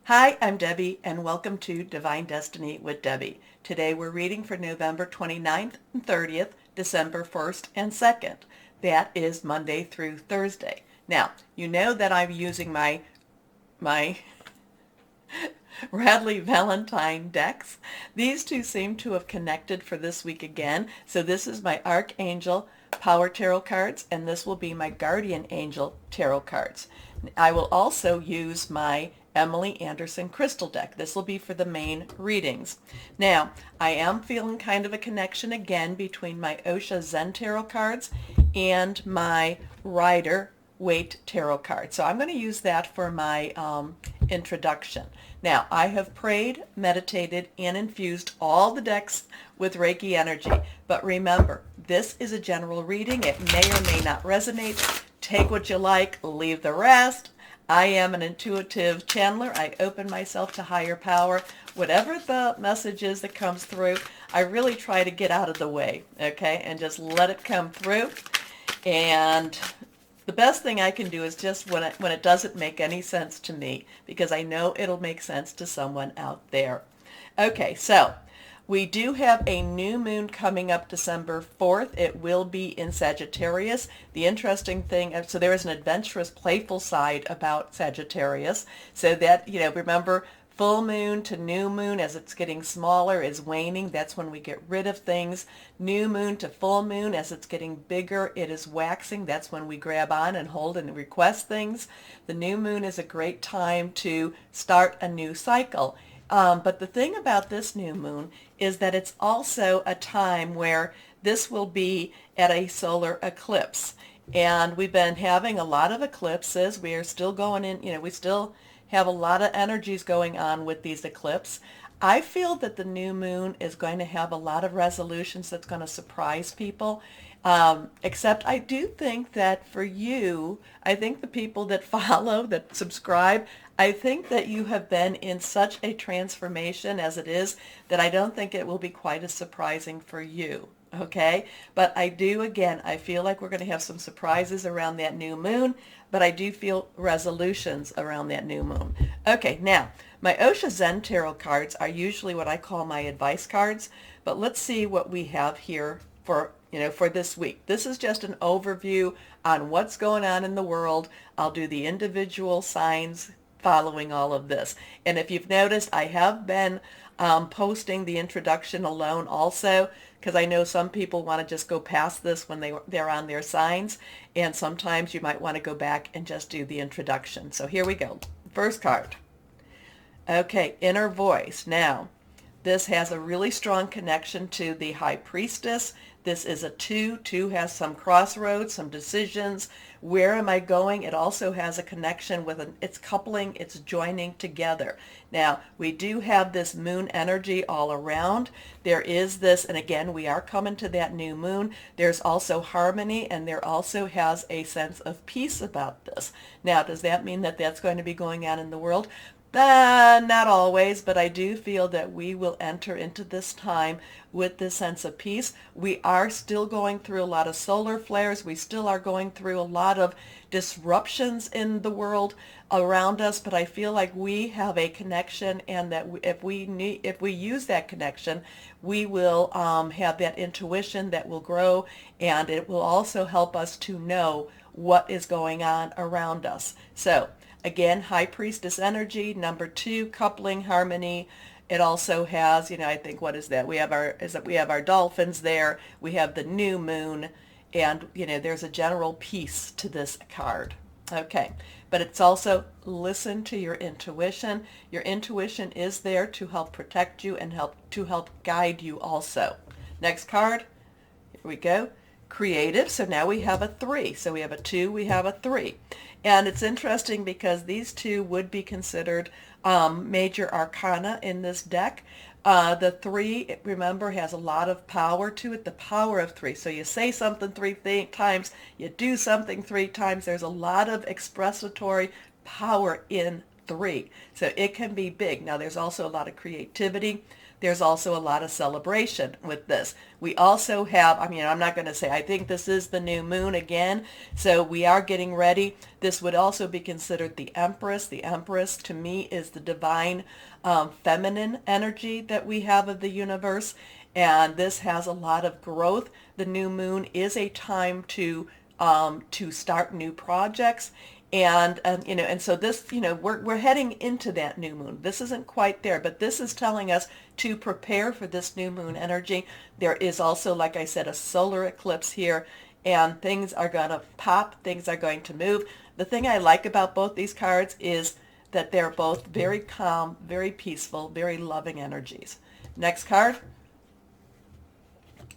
Hi, I'm Debbie, and welcome to Divine Destiny with Debbie. Today we're reading for November 29th and 30th, December 1st and 2nd. That is Monday through Thursday. Now, you know that I'm using my Radley Valentine decks. These two seem to have connected for this week again. So this is my Archangel Power Tarot cards, and this will be my Guardian Angel Tarot cards. I will also use my Emily Anderson Crystal deck. This will be for the main readings. Now, I am feeling kind of a connection again between my Osha Zen Tarot cards and my Rider Waite Tarot card. So I'm going to use that for my introduction. Now, I have prayed, meditated, and infused all the decks with Reiki energy. But remember, this is a general reading. It may or may not resonate. Take what you like, leave the rest. I am an intuitive channeler. I open myself to higher power. Whatever the message is that comes through, I really try to get out of the way, okay, and just let it come through. And the best thing I can do is just when it doesn't make any sense to me, because I know it'll make sense to someone out there. Okay, so we do have a new moon coming up December 4th. It will be in Sagittarius. The interesting thing, so there is an adventurous, playful side about Sagittarius. So that, remember, full moon to new moon as it's getting smaller is waning. That's when we get rid of things. New moon to full moon as it's getting bigger, it is waxing. That's when we grab on and hold and request things. The new moon is a great time to start a new cycle. But the thing about this new moon is that it's also a time where this will be at a solar eclipse. And we've been having a lot of eclipses. We are still going in, we still have a lot of energies going on with these eclipses. I feel that the new moon is going to have a lot of resolutions that's going to surprise people. Except I do think that for you, I think the people that follow, that subscribe, I think that you have been in such a transformation as it is that I don't think it will be quite as surprising for you. Okay? But I do, again, I feel like we're going to have some surprises around that new moon, but I do feel resolutions around that new moon. Okay, now, my Osha Zen Tarot cards are usually what I call my advice cards, but let's see what we have here for this week. This is just an overview on what's going on in the world. I'll do the individual signs following all of this. And if you've noticed, I have been posting the introduction alone also, because I know some people want to just go past this when they're on their signs, and sometimes you might want to go back and just do the introduction. So here we go. First card. Okay, Inner Voice. Now, this has a really strong connection to the High Priestess. This is a 2. 2 has some crossroads, some decisions. Where am I going? It also has a connection with it's coupling, it's joining together. Now, we do have this moon energy all around. There is this, and again, we are coming to that new moon. There's also harmony, and there also has a sense of peace about this. Now, does that mean that that's going to be going on in the world? Not always, but I do feel that we will enter into this time with this sense of peace. We are still going through a lot of solar flares. We still are going through a lot of disruptions in the world around us, but I feel like we have a connection, and that if we use that connection, we will have that intuition that will grow, and it will also help us to know what is going on around us. So, again, High Priestess energy. Number 2, coupling, harmony. It also has, I think, what is that? We have our dolphins there. We have the new moon, and there's a general peace to this card. Okay, but it's also listen to your intuition. Your intuition is there to help protect you and help guide you also. Next card. Here we go. Creative. So now we have a 3. So we have a 2, we have a 3. And it's interesting because these two would be considered major arcana in this deck. The 3, remember, has a lot of power to it, the power of 3. So you say something 3 times, you do something 3 times. There's a lot of expressatory power in 3. So it can be big. Now there's also a lot of creativity. There's also a lot of celebration with this. We also have, I mean, I'm not going to say, I think this is the new moon again. So we are getting ready. This would also be considered the Empress. The Empress to me is the divine feminine energy that we have of the universe. And this has a lot of growth. The new moon is a time to start new projects. And so this, we're heading into that new moon. This isn't quite there, but this is telling us to prepare for this new moon energy. There is also, like I said, a solar eclipse here, and things are going to pop, things are going to move. The thing I like about both these cards is that they're both very calm, very peaceful, very loving energies. Next card.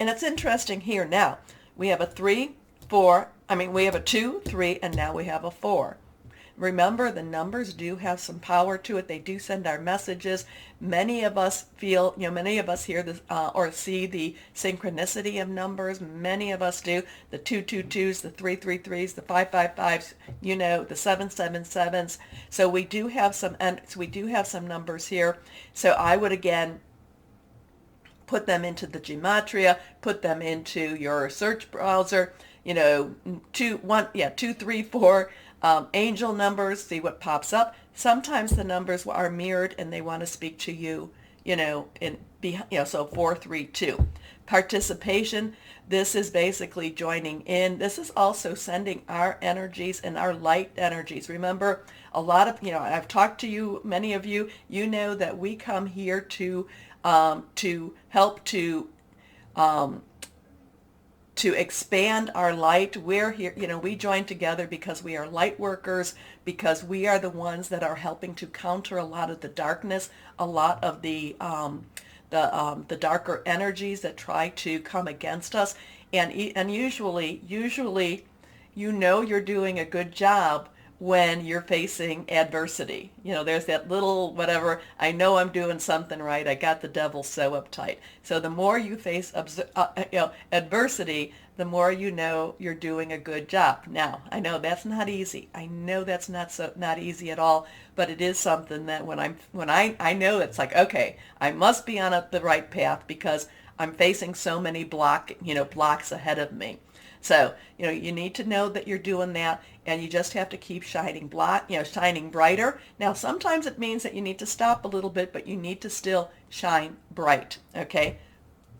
And it's interesting here now. We have a 3, 4, we have a 2, 3, and now we have a 4. Remember, the numbers do have some power to it. They do send our messages. Many of us feel, many of us hear this or see the synchronicity of numbers. Many of us do. The 222s, the 333s, the 555s, the 777s. So we do have some numbers here. So I would again put them into the gematria, put them into your search browser. 2, 3, 4 angel numbers, see what pops up. Sometimes the numbers are mirrored and they want to speak to you, so 4, 3, 2. Participation, this is basically joining in. This is also sending our energies and our light energies. Remember, a lot of, I've talked to you, many of you, know that we come here to help to expand our light. We're here, we join together because we are light workers, because we are the ones that are helping to counter a lot of the darkness, a lot of the darker energies that try to come against us. And usually, you're doing a good job when you're facing adversity. There's that little whatever, I know I'm doing something right, I got the devil so uptight. So the more you face adversity, the more you're doing a good job. Now, I know that's not easy. I know that's not easy at all, but it is something that when I know it's like, okay, I must be on the right path because I'm facing so many blocks ahead of me. So, you need to know that you're doing that, and you just have to keep shining brighter. Now, sometimes it means that you need to stop a little bit, but you need to still shine bright, okay?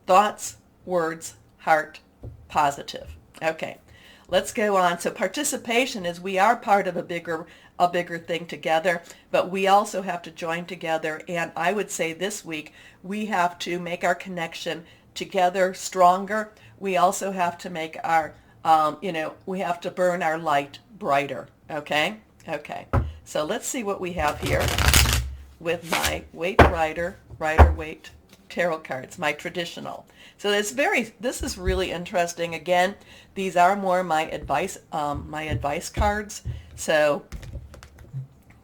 Thoughts, words, heart, positive. Okay, let's go on. So participation is we are part of a bigger thing together, but we also have to join together, and I would say this week we have to make our connection together stronger. We also have to make our, we have to burn our light brighter, okay? Okay, so let's see what we have here with my Rider-Waite tarot cards, my traditional. So this is really interesting. Again, these are more my advice cards. So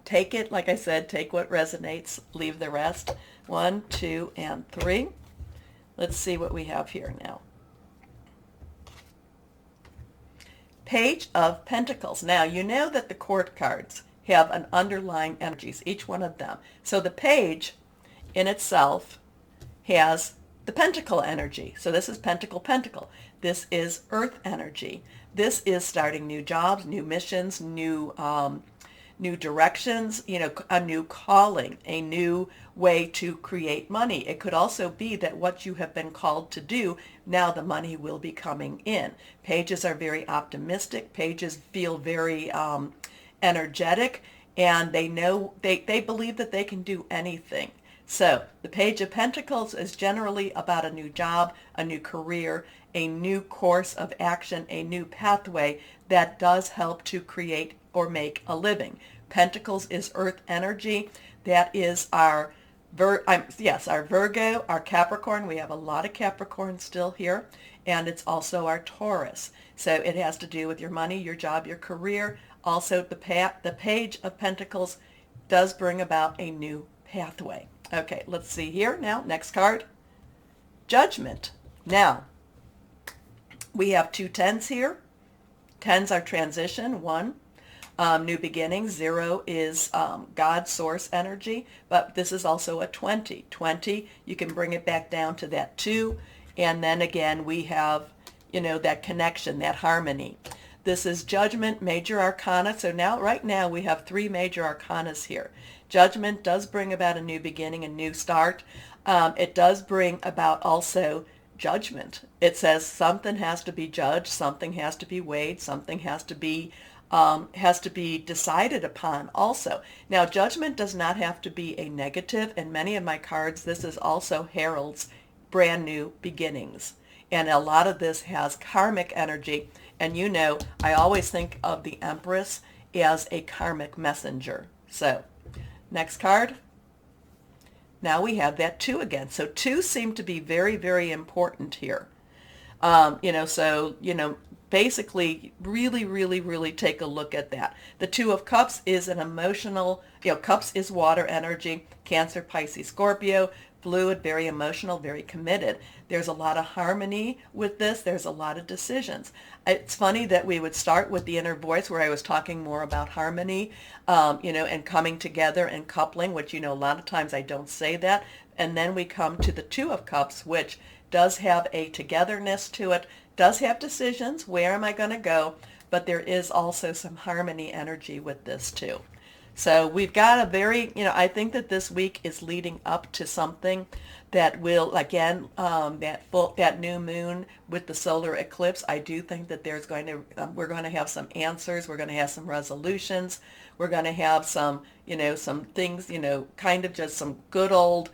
take it, like I said, take what resonates, leave the rest. 1, 2, and 3. Let's see what we have here now. Page of Pentacles. Now, you know that the court cards have an underlying energies, each one of them. So the page in itself has the pentacle energy. So this is pentacle. This is earth energy. This is starting new jobs, new missions, new directions, a new calling, a new way to create money. It could also be that what you have been called to do, now the money will be coming in. Pages are very optimistic. Pages feel very energetic, and they believe that they can do anything. So the Page of Pentacles is generally about a new job, a new career, a new course of action, a new pathway that does help to create or make a living. Pentacles is earth energy. That is our Virgo, our Capricorn. We have a lot of Capricorn still here. And it's also our Taurus. So it has to do with your money, your job, your career. Also, the Page of Pentacles does bring about a new pathway. Okay, let's see here now. Next card. Judgment. Now, we have 2 10s here. 10s are transition, 1. New beginnings. 0 is God source energy, but this is also a 20. 20, you can bring it back down to that 2, and then again we have, that connection, that harmony. This is Judgment, Major Arcana. So now, right now, we have 3 major arcanas here. Judgment does bring about a new beginning, a new start. It does bring about also judgment. It says something has to be judged, something has to be weighed, something has to be decided upon also. Now, judgment does not have to be a negative. In many of my cards, this is also heralds brand new beginnings. And a lot of this has karmic energy. And I always think of the Empress as a karmic messenger. So, next card. Now we have that 2 again. So 2 seem to be very, very important here. Basically really, really, really take a look at that. The 2 of Cups is an emotional, Cups is water energy, Cancer, Pisces, Scorpio, fluid, very emotional, very committed. There's a lot of harmony with this. There's a lot of decisions. It's funny that we would start with the inner voice where I was talking more about harmony, and coming together and coupling, which, a lot of times I don't say that. And then we come to the 2 of Cups, which does have a togetherness to it, does have decisions. Where am I going to go? But there is also some harmony energy with this too. So we've got a very, I think that this week is leading up to something that will, again, that new moon with the solar eclipse. I do think that we're going to have some answers. We're going to have some resolutions. We're going to have some, some things, kind of just some good old,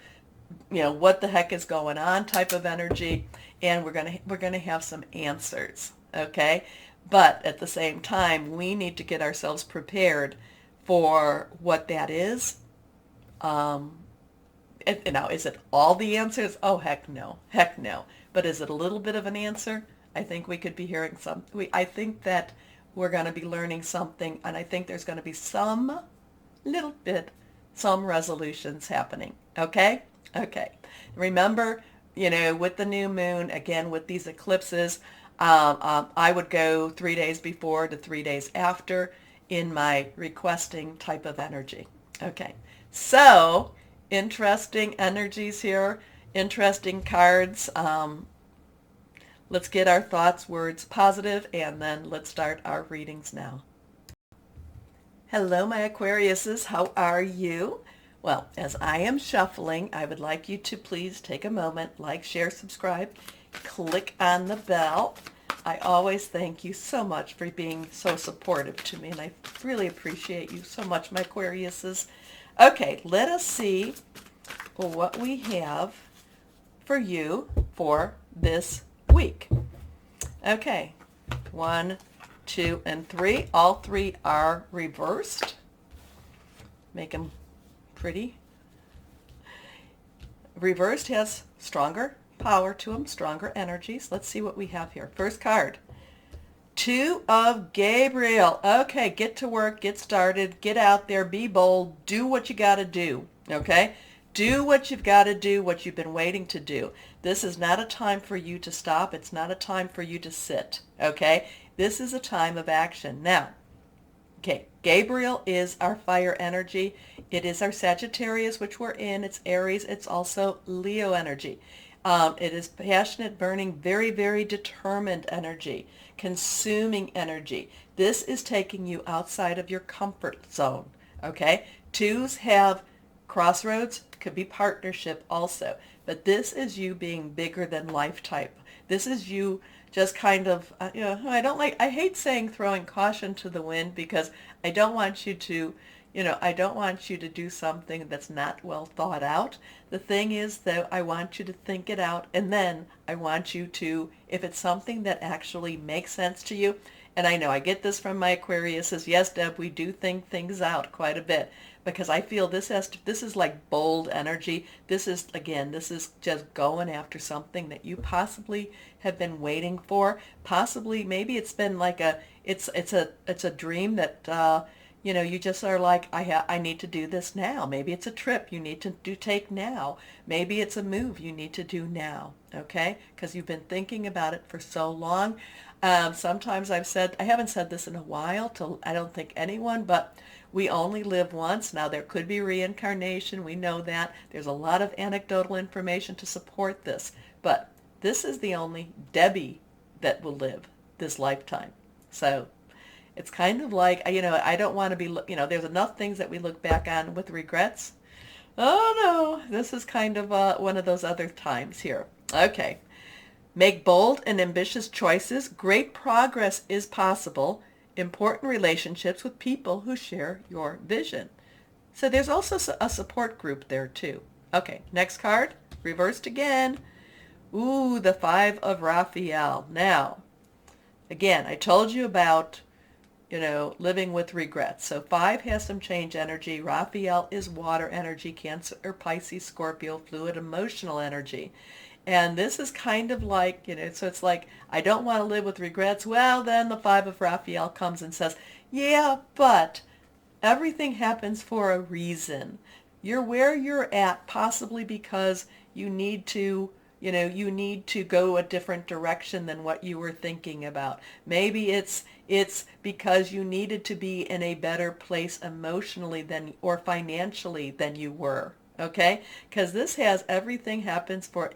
what the heck is going on type of energy. And we're going to have some answers. Okay. But at the same time, we need to get ourselves prepared for what that is. Now, is it all the answers? Oh, heck no. Heck no. But is it a little bit of an answer? I think we could be hearing I think that we're going to be learning something, and I think there's going to be some resolutions happening. Okay? Okay. Remember, with the new moon, again, with these eclipses, I would go 3 days before to 3 days after in my requesting type of energy. Okay, so interesting energies here, interesting cards. Let's get our thoughts, words positive, and then let's start our readings now. Hello, my Aquariuses. How are you? Well, as I am shuffling, I would like you to please take a moment, like, share, subscribe, click on the bell. I always thank you so much for being so supportive to me, and I really appreciate you so much, my Aquariuses. Okay, let us see what we have for you for this week. Okay, 1, 2, and 3. All 3 are reversed. Make them pretty. Reversed has stronger power to them, stronger energies. Let's see what we have here. First card, 2 of Gabriel. Okay, get to work, get started, get out there, be bold, do what you got to do. Okay, do what you've got to do, what you've been waiting to do. This is not a time for you to stop. It's not a time for you to sit. Okay, this is a time of action. Now, okay, Gabriel is our fire energy. It is our Sagittarius, which we're in. It's Aries. It's also Leo energy. It is passionate, burning, very, very determined energy, consuming energy. This is taking you outside of your comfort zone, okay? 2s have crossroads, could be partnership also, but this is you being bigger than life type. This is you just kind of, I hate saying throwing caution to the wind, because I don't want you to, I don't want you to do something that's not well thought out. The thing is, though, I want you to think it out, and then I want you to, if it's something that actually makes sense to you, and I know I get this from my Aquariuses, yes, Deb, we do think things out quite a bit, because I feel this is like bold energy. This is just going after something that you possibly have been waiting for. Possibly, maybe it's been like it's a dream that, you just are like, I need to do this now. Maybe it's a trip you need to take now. Maybe it's a move you need to do now, okay? Because you've been thinking about it for so long. Sometimes I haven't said this in a while to, I don't think anyone, but we only live once. Now, there could be reincarnation. We know that. There's a lot of anecdotal information to support this. But this is the only Debbie that will live this lifetime. So it's kind of like, I don't want to be, there's enough things that we look back on with regrets. Oh no, this is kind of one of those other times here. Okay. Make bold and ambitious choices. Great progress is possible. Important relationships with people who share your vision. So there's also a support group there too. Okay, next card. Reversed again. Ooh, the Five of Raphael. Now, again, I told you about, living with regrets. So 5 has some change energy. Raphael is water energy, Cancer or Pisces, Scorpio, fluid emotional energy. And this is kind of like, so it's like, I don't want to live with regrets. Well, then the 5 of Raphael comes and says, yeah, but everything happens for a reason. You're where you're at possibly because you need to, you need to go a different direction than what you were thinking about. Maybe it's because you needed to be in a better place emotionally than or financially than you were. Okay, because this has everything happens for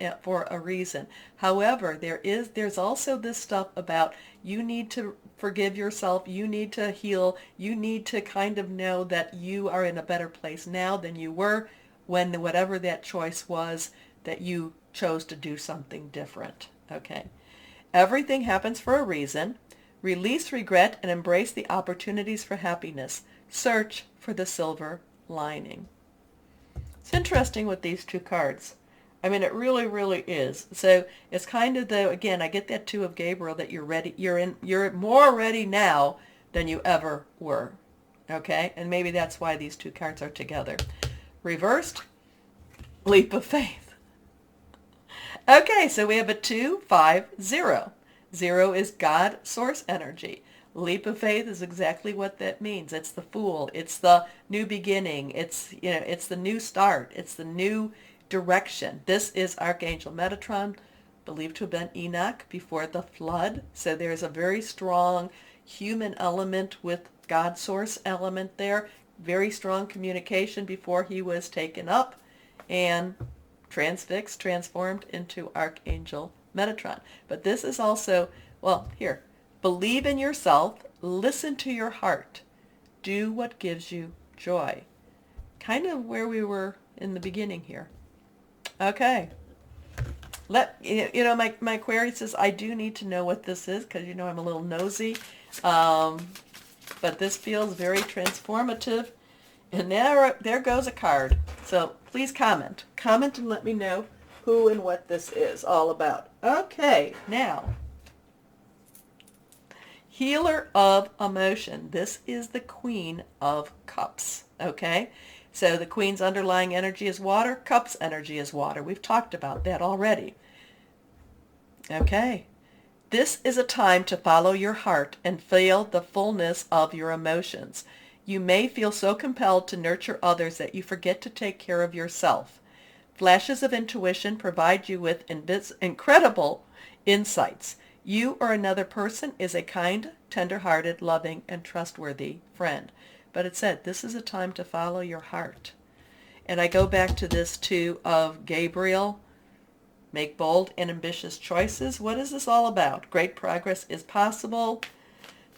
a reason. However, there's also this stuff about you need to forgive yourself, you need to heal, you need to kind of know that you are in a better place now than you were when whatever that choice was that you chose to do something different. Okay, everything happens for a reason. Release regret and embrace the opportunities for happiness. Search for the silver lining. It's interesting with these two cards. I mean, it really, really is. So it's kind of though, again, I get that too of Gabriel that you're ready. You're more ready now than you ever were. Okay, and maybe that's why these two cards are together. Reversed, leap of faith. Okay, so we have a 2, 5, 0. 0 is God source energy. Leap of faith is exactly what that means. It's the Fool. It's the new beginning. It's the new start. It's the new direction. This is Archangel Metatron, believed to have been Enoch before the flood. So there's a very strong human element with God source element there. Very strong communication before he was taken up and transformed into Archangel Metatron. But this is also, here. Believe in yourself, listen to your heart, do what gives you joy. Kind of where we were in the beginning here. Okay. My Aquarius says, I do need to know what this is because I'm a little nosy. But this feels very transformative. And there goes a card. So please comment. Comment and let me know who and what this is all about. Okay, now. Healer of emotion. This is the Queen of Cups, okay? So the Queen's underlying energy is water, Cups energy is water. We've talked about that already. Okay. This is a time to follow your heart and feel the fullness of your emotions. You may feel so compelled to nurture others that you forget to take care of yourself. Flashes of intuition provide you with incredible insights. You or another person is a kind, tender-hearted, loving, and trustworthy friend. But it said, this is a time to follow your heart. And I go back to this too of Gabriel. Make bold and ambitious choices. What is this all about? Great progress is possible.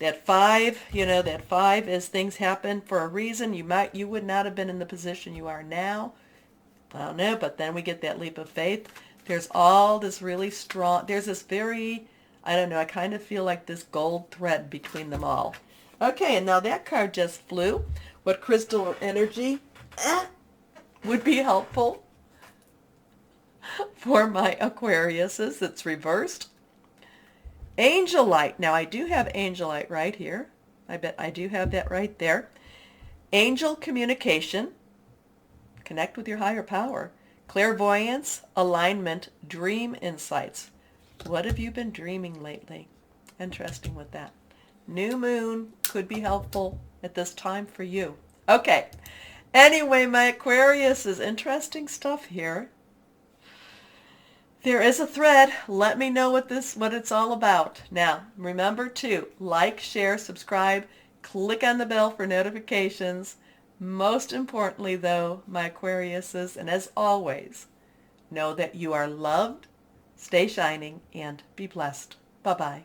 That 5, that 5 is things happen for a reason. You would not have been in the position you are now. I don't know, but then we get that leap of faith. There's all this really strong, there's this very, I don't know, I kind of feel like this gold thread between them all. Okay, and now that card just flew. What crystal or energy would be helpful for my Aquariuses that's reversed? Angel light. Now I do have angel light right here. I bet I do have that right there. Angel communication. Connect with your higher power. Clairvoyance, alignment, dream insights. What have you been dreaming lately? Interesting with that. New moon could be helpful at this time for you. Okay. Anyway, my Aquarius is interesting stuff here. There is a thread. Let me know what it's all about. Now, remember to like, share, subscribe, click on the bell for notifications. Most importantly, though, my Aquariuses, and as always, know that you are loved, stay shining, and be blessed. Bye-bye.